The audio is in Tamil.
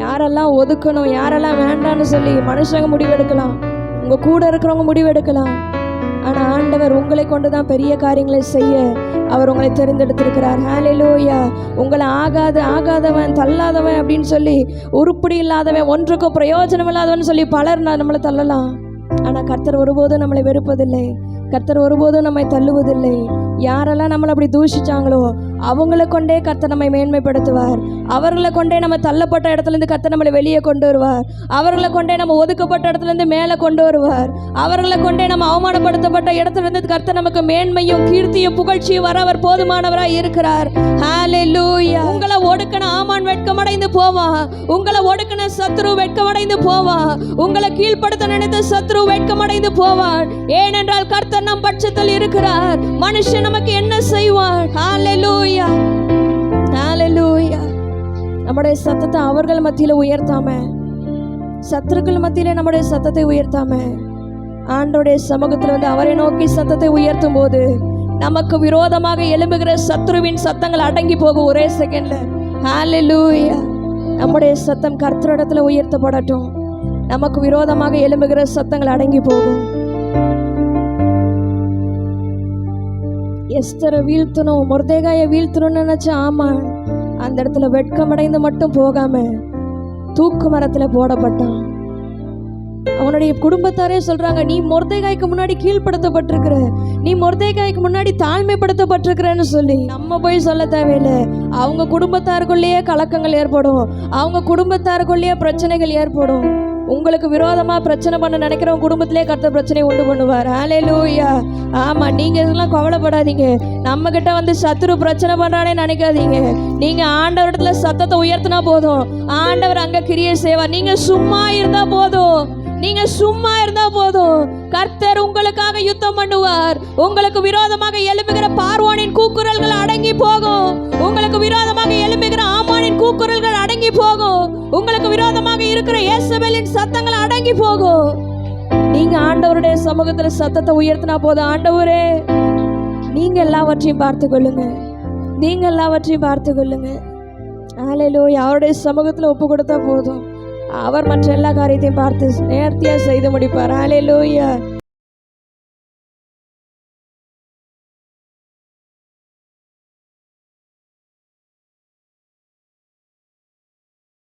யாரெல்லாம் ஒதுக்கணும், யாரெல்லாம் வேண்டான்னு சொல்லி மனுஷங்க முடிவெடுக்கலாம், உங்கள் கூட இருக்கிறவங்க முடிவெடுக்கலாம். ஆனால் ஆண்டவர் உங்களை கொண்டு தான் பெரிய காரியங்களை செய்ய அவர் உங்களை தெரிந்தெடுத்திருக்கிறார். ஹல்லேலூயா. உங்களை ஆகாதவன் தள்ளாதவன் அப்படின்னு சொல்லி, உருப்படி இல்லாதவன், ஒன்றுக்கும் பிரயோஜனம் இல்லாதவன் சொல்லி பலர் நம்மளை தள்ளலாம். ஆனால் கர்த்தர் ஒருபோதும் நம்மளை வெறுப்பதில்லை, கர்த்தர் ஒருபோதும் நம்மை தள்ளுவதில்லை. யாரெல்லாம் நம்மளை அப்படி தூஷிச்சாங்களோ அவங்களை கொண்டே கர்த்தர் நம்மை மேன்மைப்படுத்துவார். அவர்களை கொண்டே நம்ம தள்ளப்பட்ட இடத்துலேருந்து கர்த்தர் நம்மளை வெளியே கொண்டு வருவார். அவர்களை கொண்டே நம்ம ஒதுக்கப்பட்ட இடத்துலேருந்து மேலே கொண்டு வருவார். அவர்களை கொண்டே நம்ம அவமானப்படுத்தப்பட்ட இடத்துலேருந்து கர்த்தர் நமக்கு மேன்மையும் கீர்த்தியும் புகழ்ச்சியும் வர அவர் போதுமானவராக இருக்கிறார். ஹல்லேலூயா. உங்களை ஒடுக்கின ஆமான் வெட்கமடைந்து போவான், உங்களை ஒடுக்கின சத்ரு வெட்கமடைந்து போவான், உங்களை கீழ்ப்படுத்த நினைத்த சத்ரு வெட்கமடைந்து போவான். ஏனென்றால் கர்த்தர் நம் பட்சத்தில் இருக்கிறார். மனுஷன் நமக்கு என்ன செய்வான்? ஹல்லேலூயா, ஹல்லேலூயா. நம்முடைய சத்தத்தை அவர்கள் மத்தியில உயர்த்தாம, சத்துருக்கள் மத்தியில நம்முடைய சத்தத்தை உயர்த்தாம, ஆண்டவருடைய சமூகத்தில் வந்து அவரை நோக்கி சத்தத்தை உயர்த்தும் போது நமக்கு விரோதமாக எழும்புகிற சத்ருவின் சத்தங்கள் அடங்கி போகும் ஒரே செகண்ட்ல. ஹல்லேலூயா. நம்முடைய சத்தம் கர்த்தரிடத்துல உயர்த்தப்படட்டும். நமக்கு விரோதமாக எழும்புகிற சத்தங்கள் அடங்கி போகும். எஸ்தரை வீழ்த்தணும், மொர்தெகாயை வீழ்த்தணும்னு நினைச்ச ஆமான் அந்த இடத்துல வெட்கமடைந்து மட்டும் போகாம தூக்கு மரத்துல போடப்பட்டான். அவனுடைய குடும்பத்தாரே சொல்றாங்க, நீ மொர்தெகாய்க்கு முன்னாடி கீழ்படுத்தப்பட்டிருக்கிற, நீ மொர்தெகாய்க்கு முன்னாடி தாழ்மைப்படுத்தப்பட்டிருக்கிறன்னு சொல்லி. நம்ம போய் சொல்ல தேவையில்லை. அவங்க குடும்பத்தாருக்குள்ளேயே கலக்கங்கள் ஏற்படும், அவங்க குடும்பத்தாருக்குள்ளேயே பிரச்சனைகள் ஏற்படும். உங்களுக்கு விரோதமா பிரச்சனை பண்ண நினைக்கிறவங்க குடும்பத்திலே கர்த்தர் பிரச்சனை உண்டு பண்ணுவார். ஹல்லேலூயா. ஆமா, நீங்க இதெல்லாம் கவலைப்படாதீங்க. நம்ம கிட்ட வந்து சத்துரு பிரச்சனை பண்றானே நினைக்காதீங்க. நீங்க ஆண்டவரிடத்துல சத்தத்தை உயர்த்தினா போதும், ஆண்டவர் அங்க கிரியை செய்வார். நீங்க சும்மா இருந்தா போதும், நீங்க சும்மா இருந்தா போதும், கர்த்தர் உங்களுக்காக யுத்தம் பண்ணுவார். உங்களுக்கு விரோதமாக எழும்புகிற பார்வோனின் கூக்குரல்கள் அடங்கி போகும். உங்களுக்கு விரோதமாக எழும்புகிற ஆமானின் கூக்குரல்கள் அடங்கி போகும். உங்களுக்கு விரோதமாக இருக்கிற யேசபேலின் சத்தங்கள் அடங்கி போகும். நீங்க ஆண்டவருடைய சமூகத்துல சத்தத்தை உயர்த்தினா போதும். ஆண்டவரே, நீங்க எல்லாவற்றையும் பார்த்து கொள்ளுங்க, நீங்க எல்லாவற்றையும் பார்த்து கொள்ளுங்க. ஹல்லேலூயா. அவருடைய சமூகத்துல ஒப்பு கொடுத்தா போதும், அவர் மற்ற எல்லா காரியத்தையும் பார்த்து நேர்த்தியா செய்து முடிப்பார். ஹல்லேலூயா.